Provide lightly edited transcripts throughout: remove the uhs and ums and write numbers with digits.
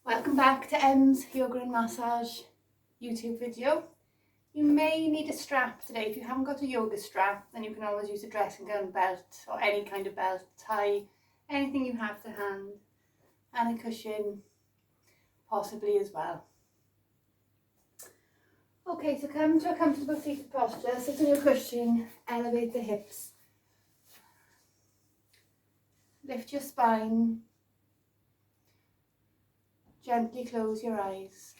Welcome back to Em's Yoga and Massage YouTube video. You may need a strap today. If you haven't got a yoga strap, then you can always use a dressing gown belt or any kind of belt, tie, anything you have to hand, and a cushion possibly as well. Okay, so come to a comfortable seated posture. Sit on your cushion, elevate the hips, lift your spine, gently close your eyes.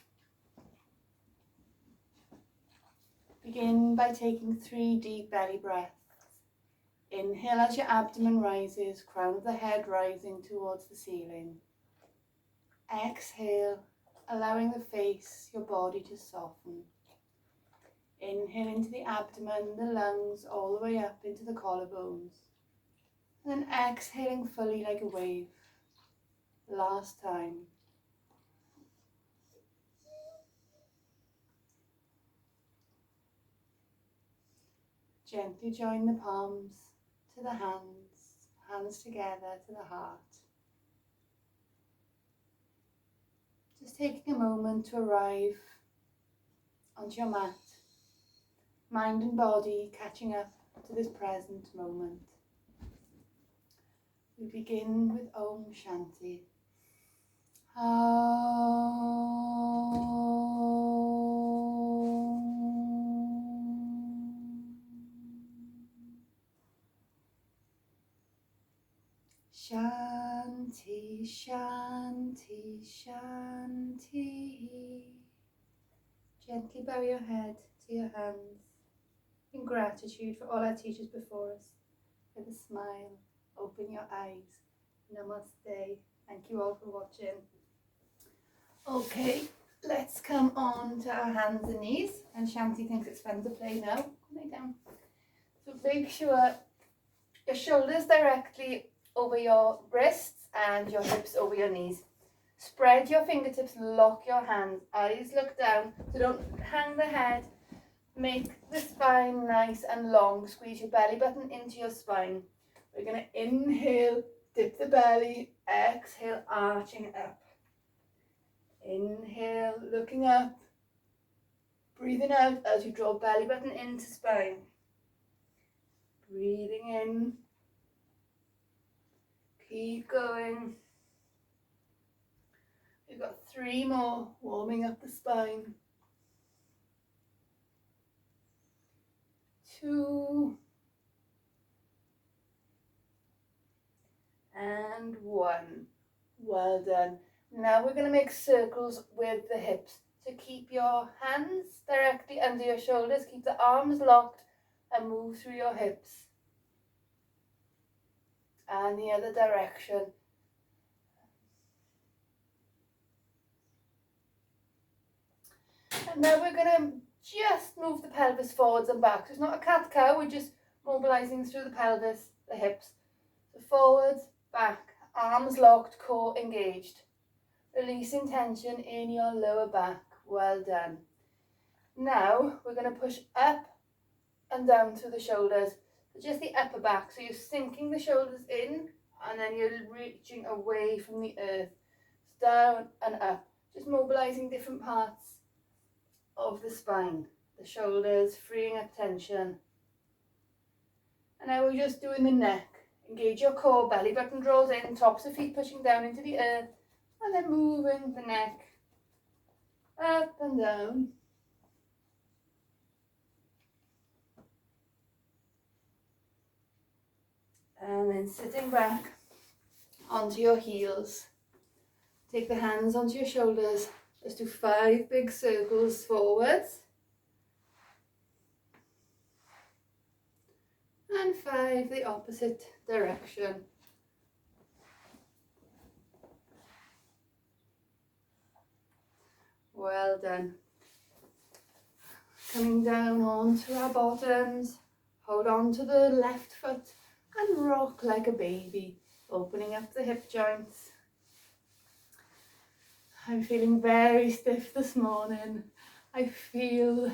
Begin by taking 3 deep belly breaths. Inhale as your abdomen rises, crown of the head rising towards the ceiling. Exhale, allowing the face, your body to soften. Inhale into the abdomen, the lungs, all the way up into the collarbones. And then exhaling fully like a wave. Last time. Gently join the palms to the hands, hands together to the heart. Just taking a moment to arrive onto your mat, mind and body catching up to this present moment. We begin with Om Shanti. Shanti, Shanti, Shanti. Gently bow your head to your hands in gratitude for all our teachers before us. With a smile, open your eyes. Namaste. Thank you all for watching. Okay, let's come on to our hands and knees. And Shanti thinks it's fun to play now. Lay down. So make sure your shoulders directly over your wrists and your hips over your knees. Spread your fingertips, lock your hands, eyes look down, so don't hang the head. Make the spine nice and long, squeeze your belly button into your spine. We're going to inhale, dip the belly, exhale, arching up. Inhale, looking up, breathing out as you draw belly button into spine. Breathing in. Keep going. We've got 3 more, warming up the spine. 2 and 1. Well done. Now we're going to make circles with the hips. So keep your hands directly under your shoulders, keep the arms locked and move through your hips. And the other direction. And now we're going to just move the pelvis forwards and back. So it's not a cat-cow, we're just mobilizing through the pelvis, the hips. So forwards, back, arms locked, core engaged. Releasing tension in your lower back. Well done. Now we're going to push up and down through the shoulders. So just the upper back. So you're sinking the shoulders in and then you're reaching away from the earth. Down and up. Just mobilizing different parts of the spine. The shoulders, freeing up tension. And now we're just doing the neck. Engage your core, belly button draws in, tops of feet pushing down into the earth. And then moving the neck up and down. And then sitting back onto your heels. Take the hands onto your shoulders. Let's do 5 big circles forwards. And 5 the opposite direction. Well done. Coming down onto our bottoms. Hold on to the left foot and rock like a baby, opening up the hip joints. I'm feeling very stiff this morning. I feel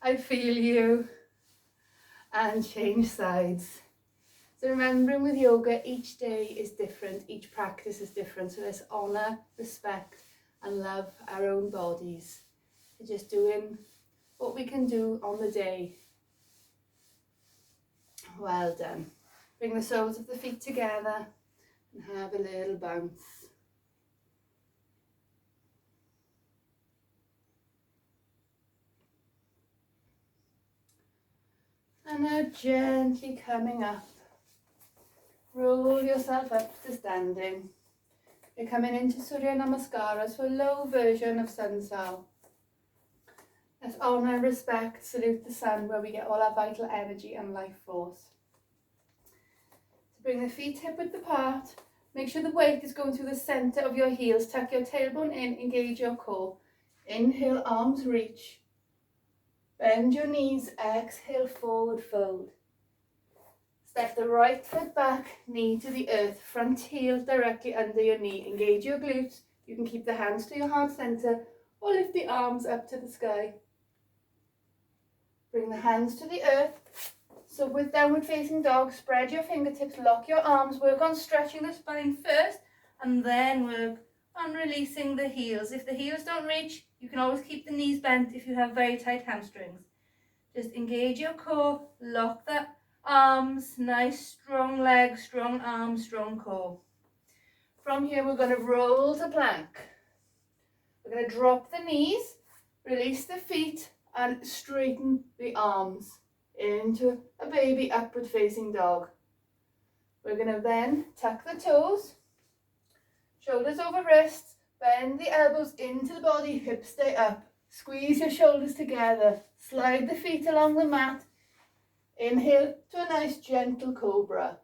you. And change sides. So remembering with yoga, each day is different, each practice is different. So let's honour, respect and love our own bodies. So just doing what we can do on the day. Well done. Bring the soles of the feet together and have a little bounce. And now gently coming up. Roll yourself up to standing. You're coming into Surya Namaskara, so a low version of Sun Sal. Let's honour and respect, salute the sun, where we get all our vital energy and life force. So bring the feet hip width apart. Make sure the weight is going through the centre of your heels. Tuck your tailbone in, engage your core. Inhale, arms reach. Bend your knees, exhale, forward fold. Step the right foot back, knee to the earth, front heel directly under your knee. Engage your glutes. You can keep the hands to your heart center or lift the arms up to the sky. Bring the hands to the earth. So with downward facing dog, spread your fingertips, lock your arms, work on stretching the spine first, and then work on releasing the heels. If the heels don't reach, you can always keep the knees bent if you have very tight hamstrings. Just engage your core, lock the arms, nice strong legs, strong arms, strong core. From here we're going to roll to plank. We're going to drop the knees, release the feet and straighten the arms into a baby upward facing dog. We're going to then tuck the toes, shoulders over wrists, bend the elbows into the body, hips stay up. Squeeze your shoulders together, slide the feet along the mat. Inhale to a nice gentle cobra.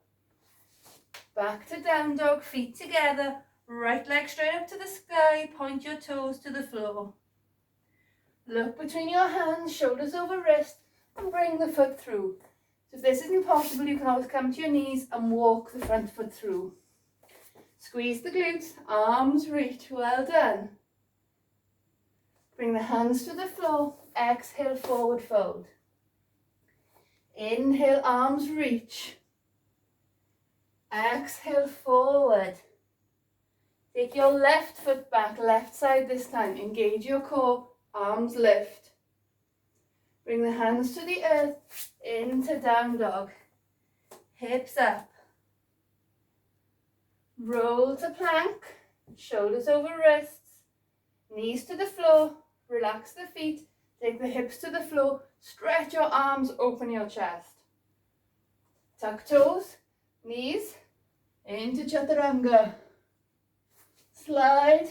Back to down dog, feet together, right leg straight up to the sky, point your toes to the floor. Look between your hands, shoulders over wrist, and bring the foot through. So if this isn't possible, you can always come to your knees and walk the front foot through. Squeeze the glutes, arms reach, well done. Bring the hands to the floor, exhale, forward fold. Inhale, arms reach. Exhale, forward. Take your left foot back, left side this time. Engage your core, arms lift. Bring the hands to the earth, into down dog. Hips up. Roll to plank, shoulders over wrists, knees to the floor. Relax the feet, take the hips to the floor, stretch your arms, open your chest. Tuck toes, knees, into chaturanga. Slide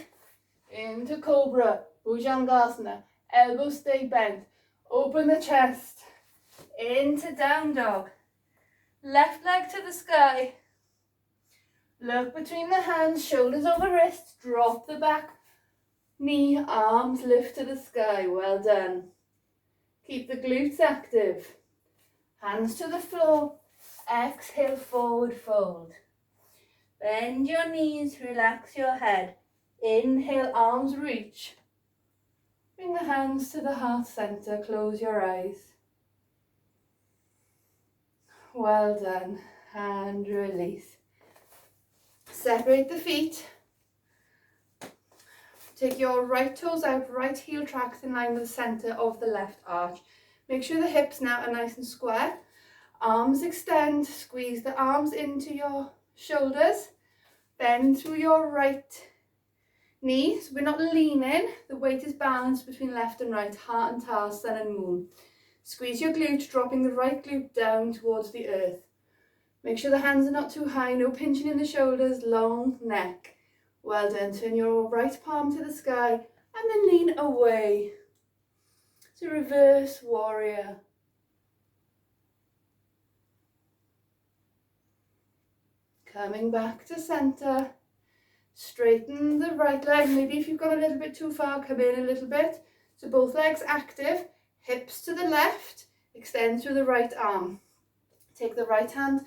into cobra, bhujangasana, elbows stay bent. Open the chest, into down dog. Left leg to the sky. Look between the hands, shoulders over wrists, drop the back knee, arms lift to the sky, well done. Keep the glutes active. Hands to the floor, exhale, forward fold. Bend your knees, relax your head. Inhale, arms reach. Bring the hands to the heart center, close your eyes. Well done, and release. Separate the feet. Take your right toes out, right heel tracks in line with the center of the left arch. Make sure the hips now are nice and square. Arms extend, squeeze the arms into your shoulders. Bend through your right knee. So we're not leaning, the weight is balanced between left and right, heart and tail, sun and moon. Squeeze your glute, dropping the right glute down towards the earth. Make sure the hands are not too high, no pinching in the shoulders, long neck. Well done. Turn your right palm to the sky and then lean away. So reverse warrior. Coming back to center. Straighten the right leg. Maybe if you've gone a little bit too far, come in a little bit. So both legs active. Hips to the left. Extend through the right arm. Take the right hand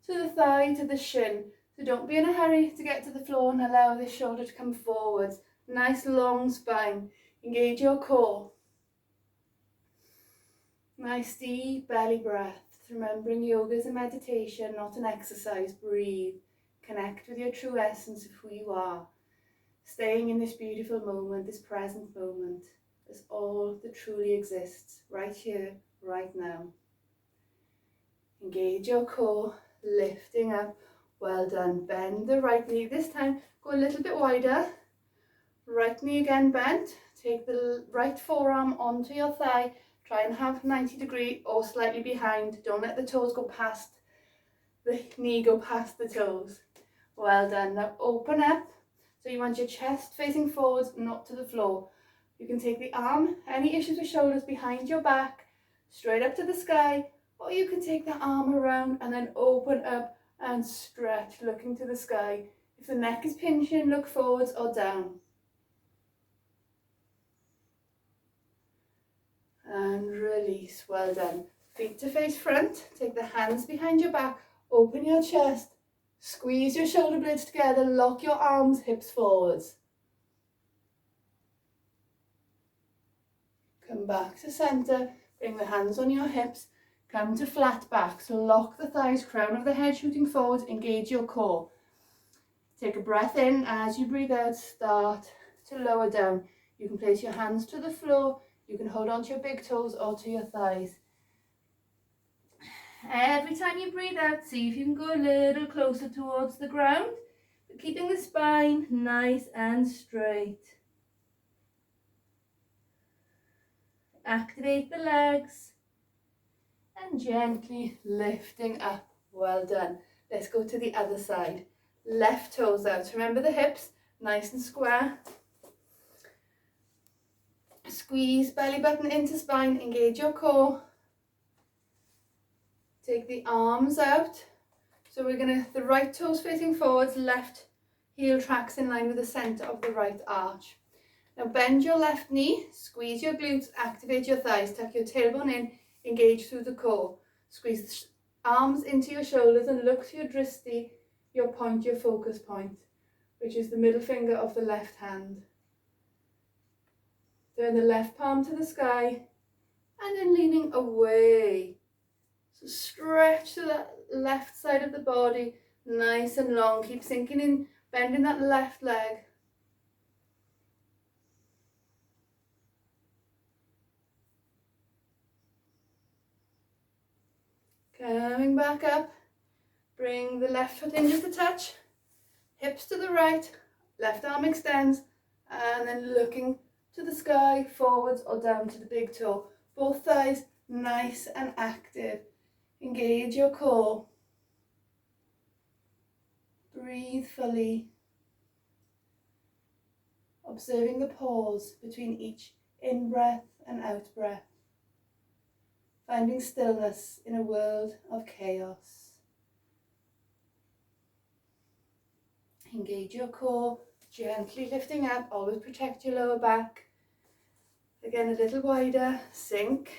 to the thigh, to the shin. So don't be in a hurry to get to the floor and allow this shoulder to come forwards. Nice long spine. Engage your core. Nice deep belly breath. Remembering yoga is a meditation, not an exercise. Breathe. Connect with your true essence of who you are. staying in this beautiful moment, this present moment, as all that truly exists right here, right now. Engage your core, lifting up. Well done. Bend the right knee. This time, go a little bit wider. Right knee again bent. Take the right forearm onto your thigh. Try and have 90-degree or slightly behind. Don't let the toes go past the knee, go past the toes. Well done. Now open up. So you want your chest facing forwards, not to the floor. You can take the arm, any issues with shoulders, behind your back, straight up to the sky, or you can take the arm around and then open up and stretch, looking to the sky. If the neck is pinching, look forwards or down. And release. Well done. Feet to face front. Take the hands behind your back. Open your chest. Squeeze your shoulder blades together. Lock your arms, hips forwards. Come back to center. Bring the hands on your hips. Come to flat back. So lock the thighs, crown of the head shooting forward. Engage your core. Take a breath in. As you breathe out, start to lower down. You can place your hands to the floor. You can hold on to your big toes or to your thighs. Every time you breathe out, see if you can go a little closer towards the ground, but keeping the spine nice and straight. Activate the legs and gently lifting up. Well done. Let's go to the other side. Left toes out. Remember the hips, nice and square. Squeeze belly button into spine, engage your core. Take the arms out. So we're going to, the right toes facing forwards, left heel tracks in line with the center of the right arch. Now bend your left knee, squeeze your glutes, activate your thighs, tuck your tailbone in, engage through the core. Squeeze the arms into your shoulders and look to your dristi, your point, your focus point, which is the middle finger of the left hand. Turn the left palm to the sky and then leaning away. So stretch to the left side of the body, nice and long. Keep sinking in, bending that left leg. Coming back up, bring the left foot in just a touch, hips to the right, left arm extends, and then looking to the sky, forwards or down to the big toe. Both thighs nice and active. Engage your core. Breathe fully. Observing the pause between each in-breath and out-breath. Finding stillness in a world of chaos. Engage your core, gently lifting up, always protect your lower back. Again, a little wider, sink,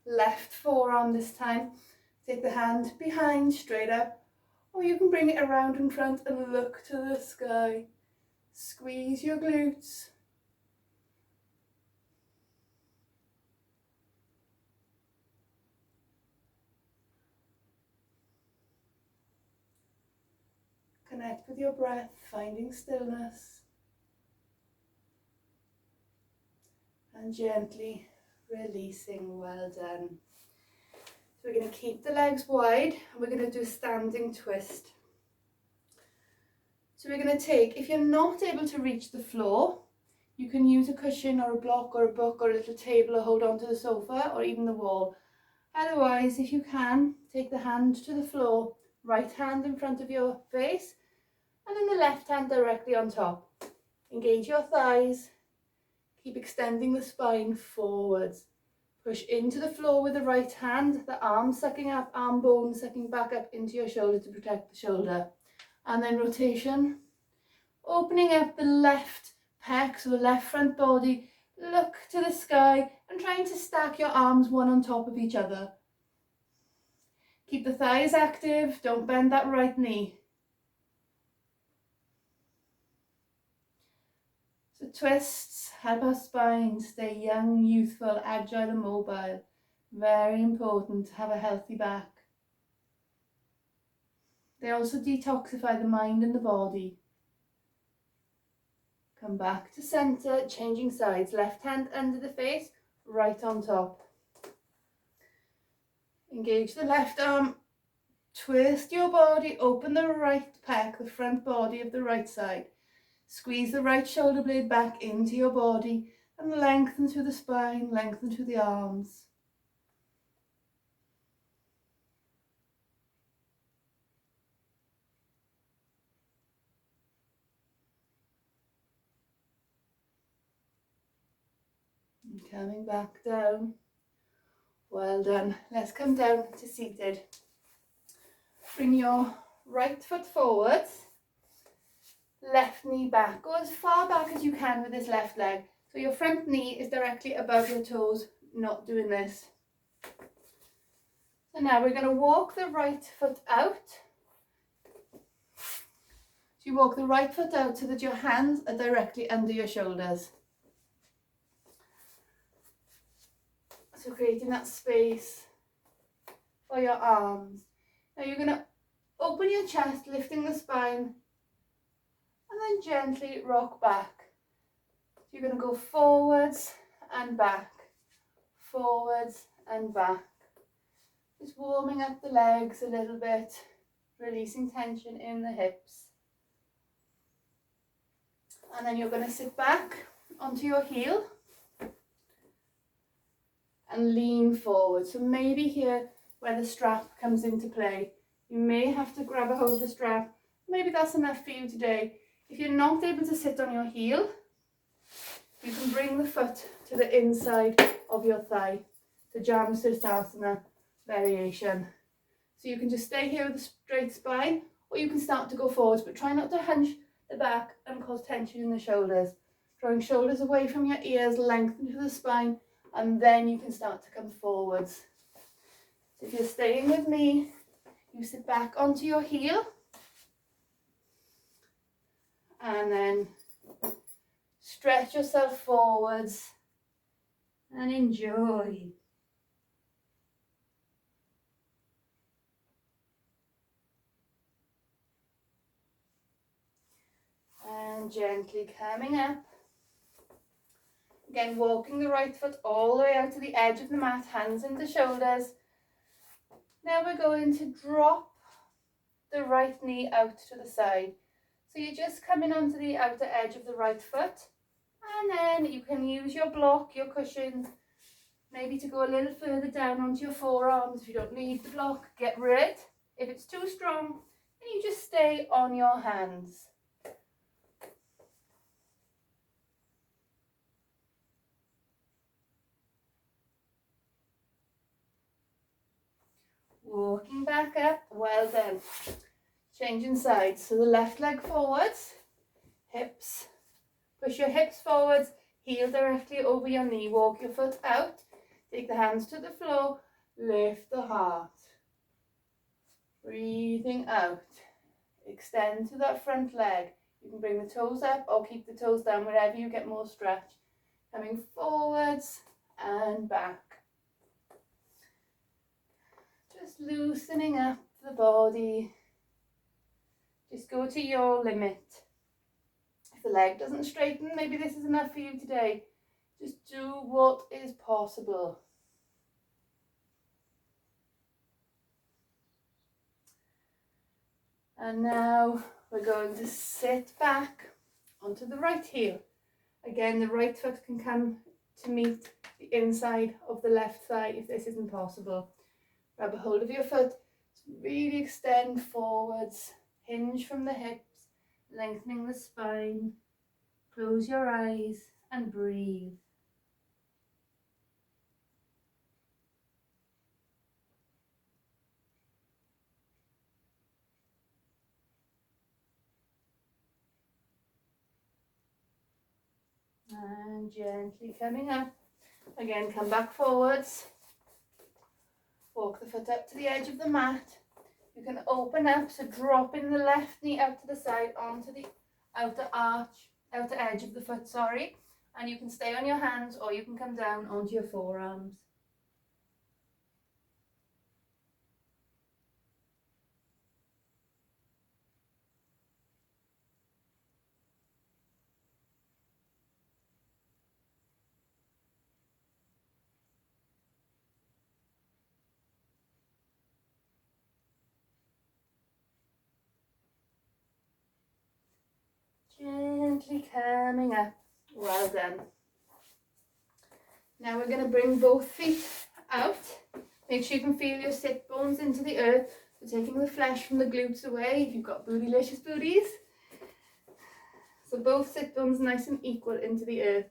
left forearm this time. Take the hand behind, straight up, or you can bring it around in front and look to the sky. Squeeze your glutes. Connect with your breath, finding stillness. And gently releasing. Well done. So we're going to keep the legs wide and we're going to do a standing twist. So we're going to take, if you're not able to reach the floor, you can use a cushion or a block or a book or a little table or hold on to the sofa or even the wall. Otherwise, if you can, take the hand to the floor, right hand in front of your face, and then the left hand directly on top. Engage your thighs. Keep extending the spine forwards. Push into the floor with the right hand, the arm sucking up, arm bone sucking back up into your shoulder to protect the shoulder. And then rotation. Opening up the left pec, so the left front body. Look to the sky and trying to stack your arms one on top of each other. Keep the thighs active, don't bend that right knee. So twists help our spine stay young, youthful, agile and mobile. Very important to have a healthy back. They also detoxify the mind and the body. Come back to center, changing sides. Left hand under the face, right on top. Engage the left arm, twist your body, open the right pec, the front body of the right side. Squeeze the right shoulder blade back into your body and lengthen through the spine, lengthen through the arms. And coming back down. Well done. Let's come down to seated. Bring your right foot forwards, left knee back. Go as far back as you can with this left leg. So your front knee is directly above your toes, not doing this. So now we're going to walk the right foot out. So you walk the right foot out so that your hands are directly under your shoulders. So creating that space for your arms. Now you're going to open your chest, lifting the spine, and then gently rock back. So you're going to go forwards and back, forwards and back. Just warming up the legs a little bit, releasing tension in the hips. And then you're going to sit back onto your heel and lean forward. So maybe here where the strap comes into play, you may have to grab a hold of the strap. Maybe that's enough for you today. If you're not able to sit on your heel, you can bring the foot to the inside of your thigh, the Shavasana variation. So you can just stay here with a straight spine, or you can start to go forwards, but try not to hunch the back and cause tension in the shoulders. Drawing shoulders away from your ears, lengthen through the spine, and then you can start to come forwards. So if you're staying with me, you sit back onto your heel, and then stretch yourself forwards and enjoy. And gently coming up. Again, walking the right foot all the way out to the edge of the mat, hands into shoulders. Now we're going to drop the right knee out to the side. So you're just coming onto the outer edge of the right foot. And then you can use your block, your cushions, maybe to go a little further down onto your forearms. If you don't need the block, get rid. If it's too strong, then you just stay on your hands. Walking back up, well done. Changing sides, so the left leg forwards, hips, push your hips forwards, heel directly over your knee, walk your foot out, take the hands to the floor, lift the heart. Breathing out, extend to that front leg. You can bring the toes up or keep the toes down wherever you get more stretch. Coming forwards and back. Just loosening up the body. Just go to your limit. If the leg doesn't straighten, maybe this is enough for you today. Just do what is possible. And now we're going to sit back onto the right heel. Again, the right foot can come to meet the inside of the left thigh if this isn't possible. Grab a hold of your foot, really extend forwards, hinge from the hips, lengthening the spine. Close your eyes and breathe. And gently coming up. Again, come back forwards. Walk the foot up to the edge of the mat. You can open up, so dropping the left knee out to the side onto the outer edge of the foot, and you can stay on your hands or you can come down onto your forearms. coming up. Well done. Now we're going to bring both feet out. Make sure you can feel your sit bones into the earth. So taking the flesh from the glutes away if you've got bootylicious booties. So both sit bones nice and equal into the earth.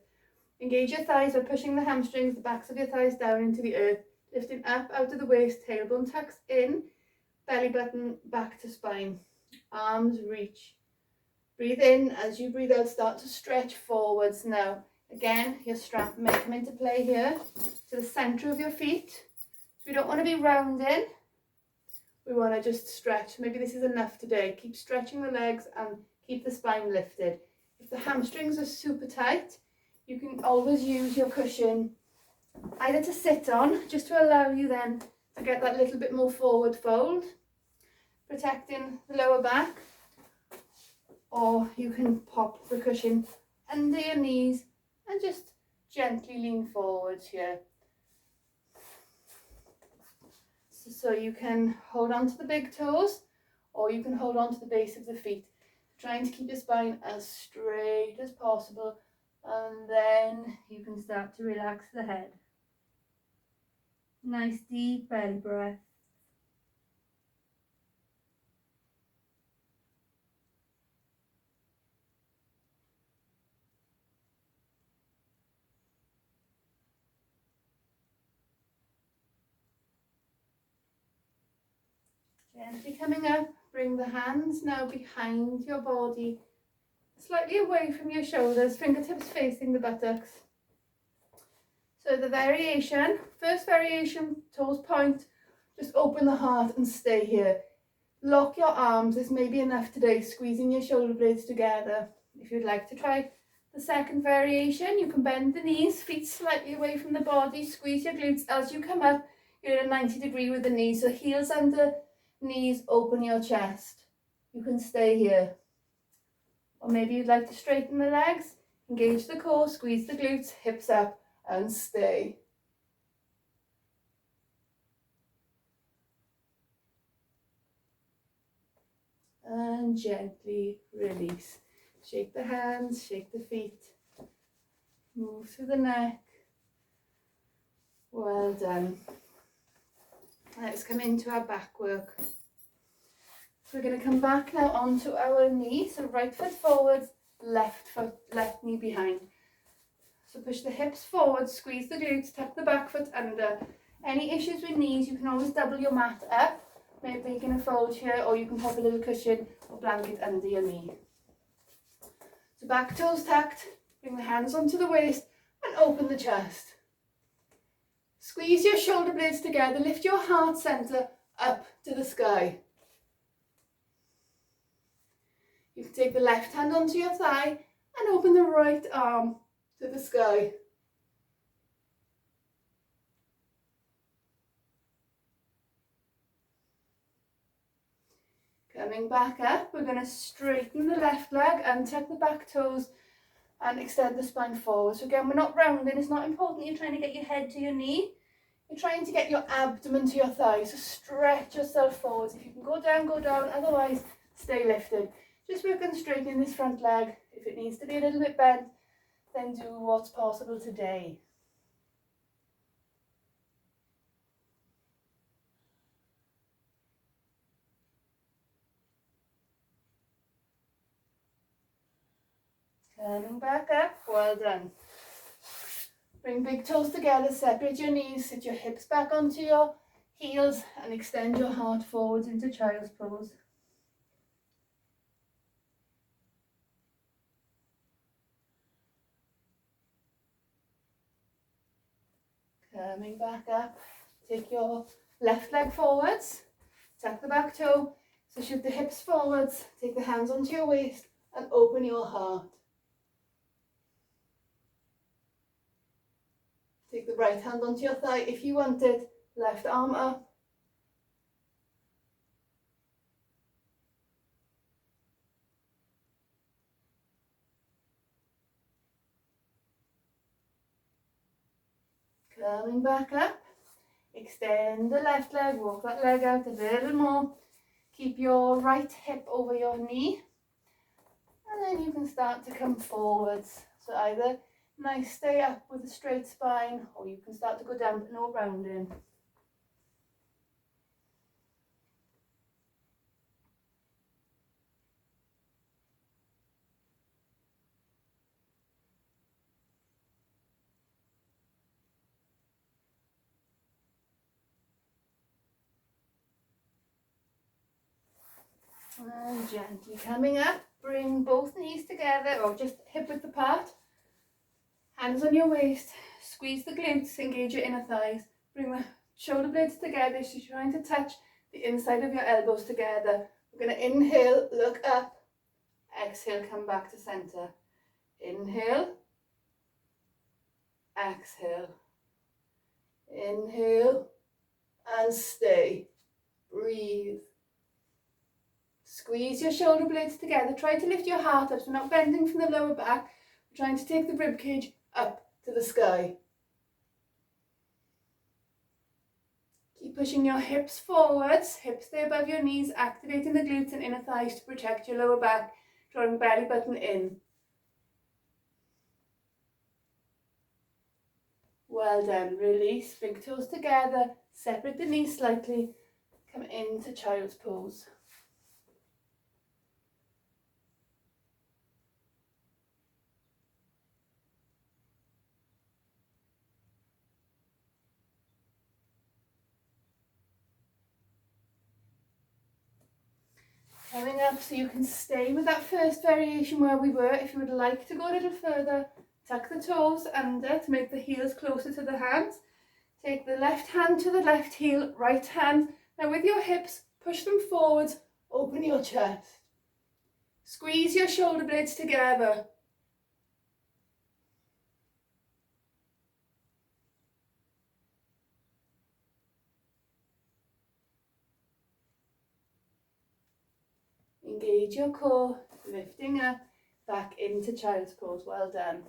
Engage your thighs by pushing the hamstrings, the backs of your thighs down into the earth. Lifting up out of the waist, tailbone tucks in, belly button back to spine. Arms reach. Breathe in. As you breathe out, start to stretch forwards now. Again, your strap may come into play here to the centre of your feet. We don't want to be rounding. We want to just stretch. Maybe this is enough today. Keep stretching the legs and keep the spine lifted. If the hamstrings are super tight, you can always use your cushion either to sit on, just to allow you then to get that little bit more forward fold, protecting the lower back, or you can pop the cushion under your knees and just gently lean forwards here. So you can hold on to the big toes, or you can hold on to the base of the feet, trying to keep your spine as straight as possible, and then you can start to relax the head. Nice deep belly breath. Gently coming up, bring the hands now behind your body, slightly away from your shoulders, fingertips facing the buttocks. So the variation, first variation, toes point, just open the heart and stay here. Lock your arms, this may be enough today, squeezing your shoulder blades together. If you'd like to try the second variation, you can bend the knees, feet slightly away from the body, squeeze your glutes. As you come up, you're at a 90 degree with the knees, so heels under knees, open your chest. You can stay here. Or maybe you'd like to straighten the legs, engage the core, squeeze the glutes, hips up, and stay. And gently release. Shake the hands, shake the feet. Move through the neck. Well done. Let's come into our back work. So we're going to come back now onto our knee. So right foot forwards, left knee behind. So push the hips forward, squeeze the glutes, tuck the back foot under. Any issues with knees, you can always double your mat up. Maybe making a fold here, or you can pop a little cushion or blanket under your knee. So back toes tucked, bring the hands onto the waist and open the chest. Squeeze your shoulder blades together, lift your heart center up to the sky. You can take the left hand onto your thigh and open the right arm to the sky. Coming back up, we're going to straighten the left leg and tuck the back toes and extend the spine forward. So again, we're not rounding, it's not important you're trying to get your head to your knee. You're trying to get your abdomen to your thighs, so stretch yourself forwards. If you can go down, otherwise stay lifted. Just work on straightening this front leg. If it needs to be a little bit bent, then do what's possible today. Coming back up, well done. Bring big toes together, separate your knees, sit your hips back onto your heels and extend your heart forwards into child's pose. Coming back up, take your left leg forwards, tuck the back toe, so shift the hips forwards, take the hands onto your waist and open your heart. Take the right hand onto your thigh if you want it, left arm up. Coming back up, extend the left leg, walk that leg out a little more. Keep your right hip over your knee. And then you can start to come forwards. So either nice stay up with a straight spine, or you can start to go down but no rounding. And gently coming up, bring both knees together or just hip width apart. Hands on your waist, squeeze the glutes, engage your inner thighs. Bring the shoulder blades together so you're trying to touch the inside of your elbows together. We're going to inhale, look up, exhale, come back to center. Inhale, exhale, inhale and stay. Breathe. Squeeze your shoulder blades together. Try to lift your heart up so we're not bending from the lower back. We're trying to take the rib cage up to the sky. Keep pushing your hips forwards. Hips stay above your knees, activating the glutes and inner thighs to protect your lower back, drawing belly button in. Well done. Release, big toes together, separate the knees slightly, come into child's pose. Coming up so you can stay with that first variation where we were. If you would like to go a little further, tuck the toes under to make the heels closer to the hands. Take the left hand to the left heel, right hand. Now with your hips, push them forwards, open your chest. Squeeze your shoulder blades together. Engage your core, lifting up, back into child's pose. Well done.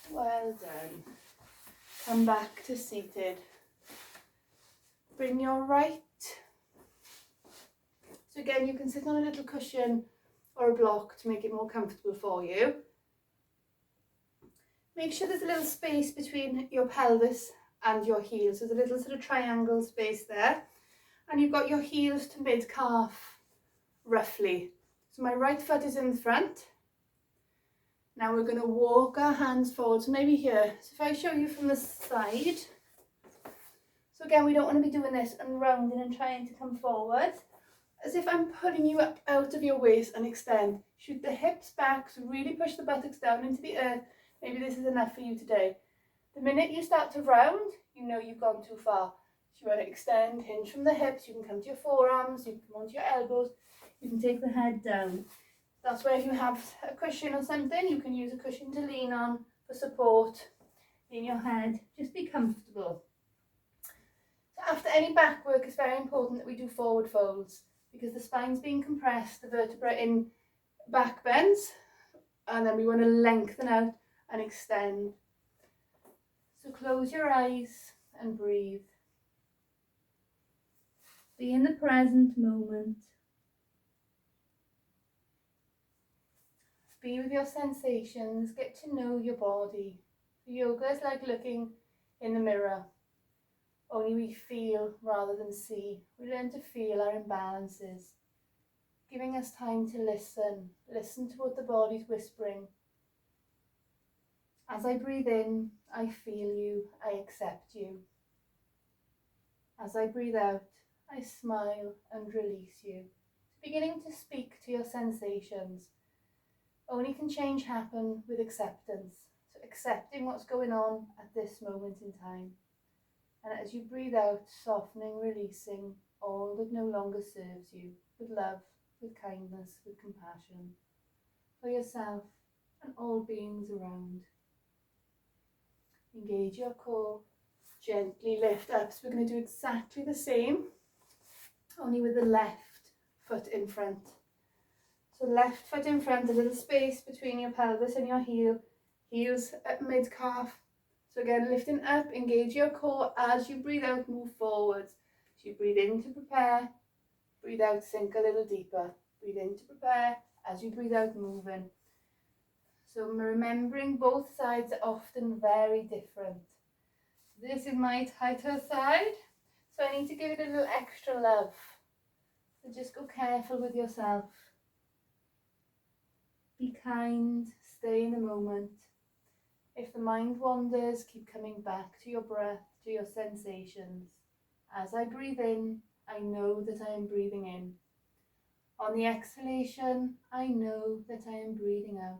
Well done. Come back to seated. Bring your right. So again, you can sit on a little cushion or a block to make it more comfortable for you. Make sure there's a little space between your pelvis and your heels. There's a little sort of triangle space there. And you've got your heels to mid-calf, roughly. So my right foot is in the front. Now we're going to walk our hands forward, so maybe here. So if I show you from the side. So again, we don't want to be doing this and rounding and trying to come forward. As if I'm pulling you up out of your waist and extend. Shoot the hips back, so really push the buttocks down into the earth. Maybe this is enough for you today. The minute you start to round, you know you've gone too far. So you want to extend, hinge from the hips, you can come to your forearms, you can come onto your elbows, you can take the head down. That's where if you have a cushion or something, you can use a cushion to lean on for support in your head. Just be comfortable. So after any back work, it's very important that we do forward folds because the spine's being compressed, the vertebra in back bends, and then we want to lengthen out and extend. So close your eyes and breathe. Be in the present moment. Be with your sensations, get to know your body. Yoga is like looking in the mirror. Only we feel rather than see. We learn to feel our imbalances, giving us time to listen. Listen to what the body's whispering. As I breathe in, I feel you, I accept you. As I breathe out, I smile and release you. Beginning to speak to your sensations. Only can change happen with acceptance. So accepting what's going on at this moment in time. And as you breathe out, softening, releasing all that no longer serves you, with love, with kindness, with compassion, for yourself and all beings around. Engage your core, gently lift up. So we're going to do exactly the same, only with the left foot in front. So left foot in front, a little space between your pelvis and your heel, heels at mid-calf. So again, lifting up, engage your core. As you breathe out, move forwards. So you breathe in to prepare, breathe out, sink a little deeper. Breathe in to prepare, as you breathe out, moving. So remembering both sides are often very different. This is my tighter side, so I need to give it a little extra love. So just go careful with yourself. Be kind, stay in the moment. If the mind wanders, keep coming back to your breath, to your sensations. As I breathe in, I know that I am breathing in. On the exhalation, I know that I am breathing out.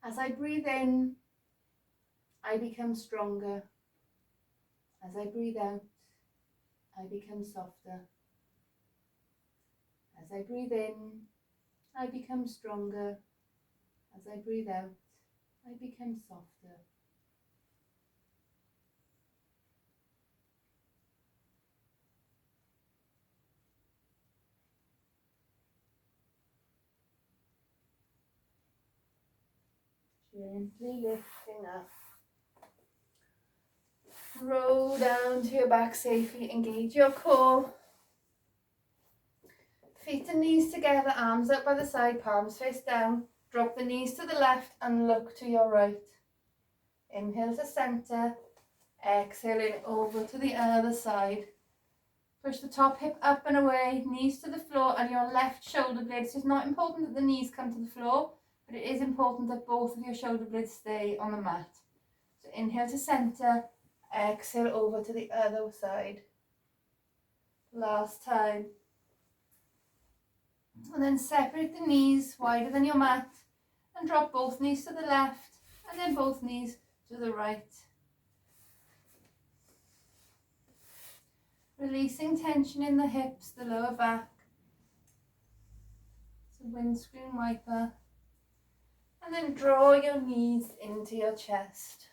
As I breathe in, I become stronger. As I breathe out, I become softer. As I breathe in, I become stronger. As I breathe out, I become softer. Gently lifting up. Roll down to your back safely, engage your core. Feet and knees together, arms up by the side, palms face down. Drop the knees to the left and look to your right. Inhale to center, exhaling over to the other side. Push the top hip up and away, knees to the floor and your left shoulder blade. So it's not important that the knees come to the floor, but it is important that both of your shoulder blades stay on the mat. So inhale to center, exhale over to the other side. Last time. And then separate the knees wider than your mat and drop both knees to the left and then both knees to the right. Releasing tension in the hips, the lower back. It's a windscreen wiper. And then draw your knees into your chest.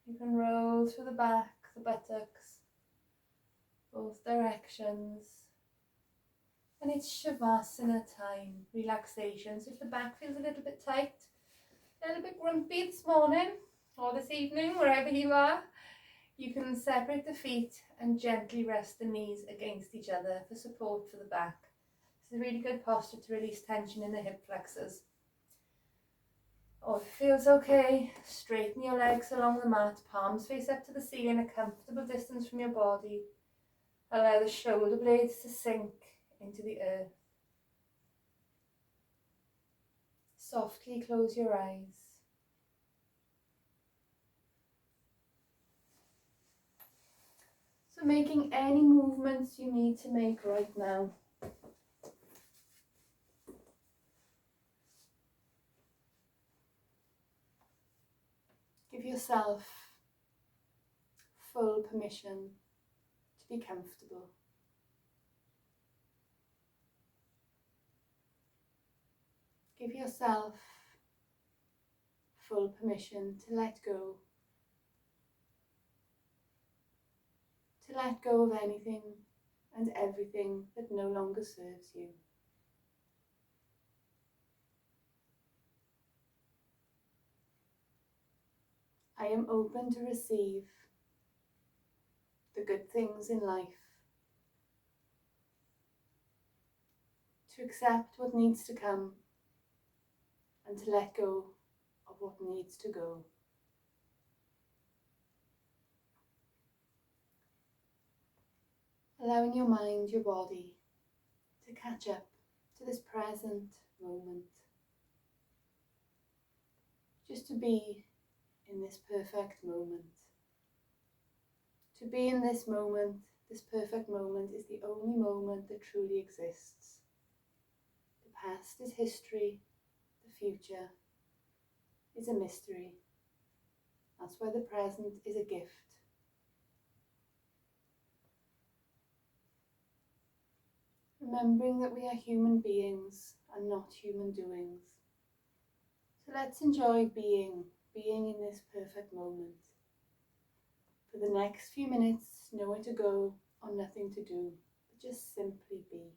You can roll through the back, the buttocks, both directions. And it's Shavasana time, relaxation. So if the back feels a little bit tight, a little bit grumpy this morning or this evening, wherever you are, you can separate the feet and gently rest the knees against each other for support for the back. It's a really good posture to release tension in the hip flexors. Or if it feels okay, straighten your legs along the mat, palms face up to the ceiling, a comfortable distance from your body. Allow the shoulder blades to sink into the earth. Softly close your eyes. So making any movements you need to make right now. Give yourself full permission to be comfortable. Give yourself full permission to let go. To let go of anything and everything that no longer serves you. I am open to receive the good things in life, to accept what needs to come and to let go of what needs to go. Allowing your mind, your body to catch up to this present moment. Just to be in this perfect moment. To be in this moment, this perfect moment, is the only moment that truly exists. The past is history, the future is a mystery. That's why the present is a gift. Remembering that we are human beings and not human doings. So let's enjoy being in this perfect moment. For the next few minutes, know where to go, or nothing to do, but just simply be.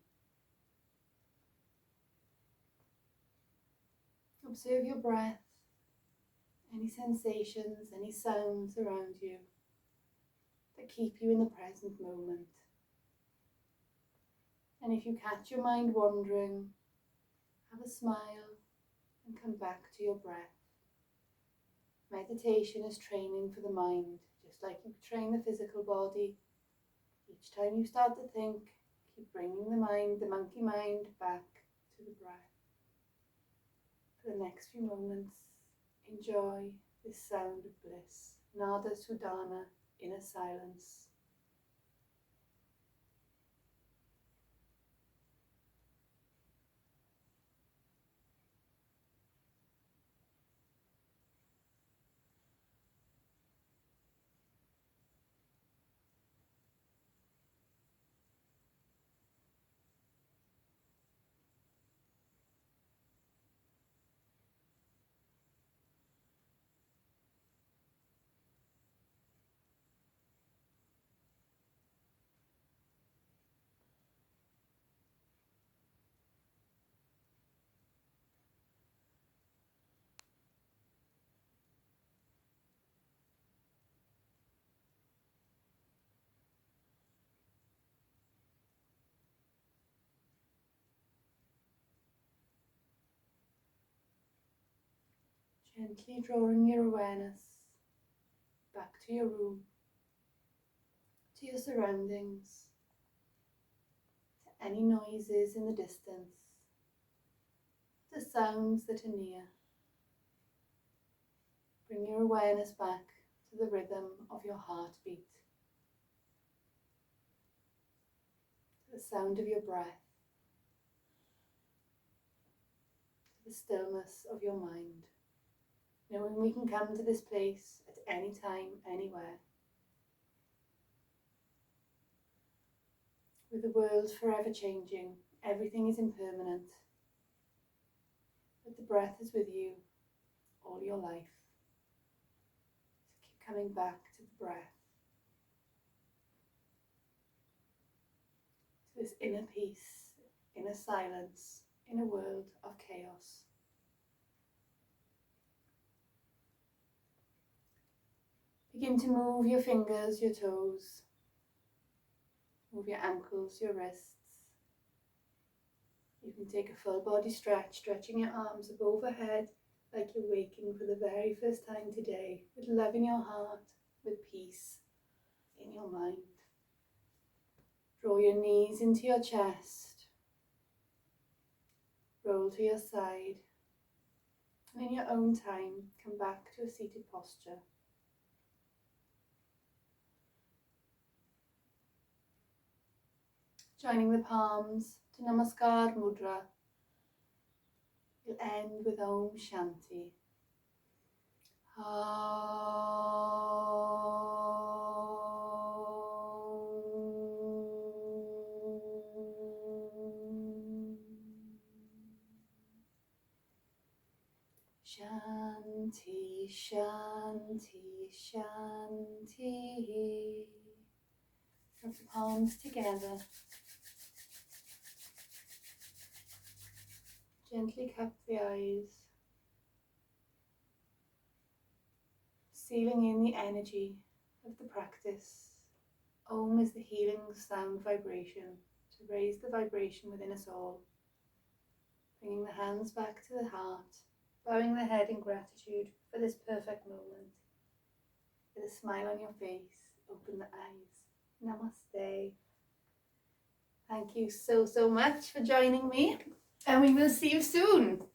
Observe your breath, any sensations, any sounds around you that keep you in the present moment. And if you catch your mind wandering, have a smile and come back to your breath. Meditation is training for the mind, just like you train the physical body. Each time you start to think, keep bringing the mind, the monkey mind, back to the breath. For the next few moments, enjoy this sound of bliss. Nada Sudhana, inner silence. Gently drawing your awareness back to your room, to your surroundings, to any noises in the distance, the sounds that are near. Bring your awareness back to the rhythm of your heartbeat, to the sound of your breath, to the stillness of your mind. Knowing we can come to this place at any time, anywhere. With the world forever changing, everything is impermanent. But the breath is with you all your life. So keep coming back to the breath, to this inner peace, inner silence, in a world of chaos. Begin to move your fingers, your toes, move your ankles, your wrists. You can take a full body stretch, stretching your arms up overhead like you're waking for the very first time today, with love in your heart, with peace in your mind. Draw your knees into your chest, roll to your side, and in your own time, come back to a seated posture. Joining the palms to Namaskar Mudra. You'll end with Om Shanti. Shanti, Shanti, Shanti. Drop the palms together. Gently cup the eyes, sealing in the energy of the practice. Om is the healing sound vibration to raise the vibration within us all. Bringing the hands back to the heart, bowing the head in gratitude for this perfect moment. With a smile on your face, open the eyes. Namaste. Thank you so much for joining me, and we will see you soon.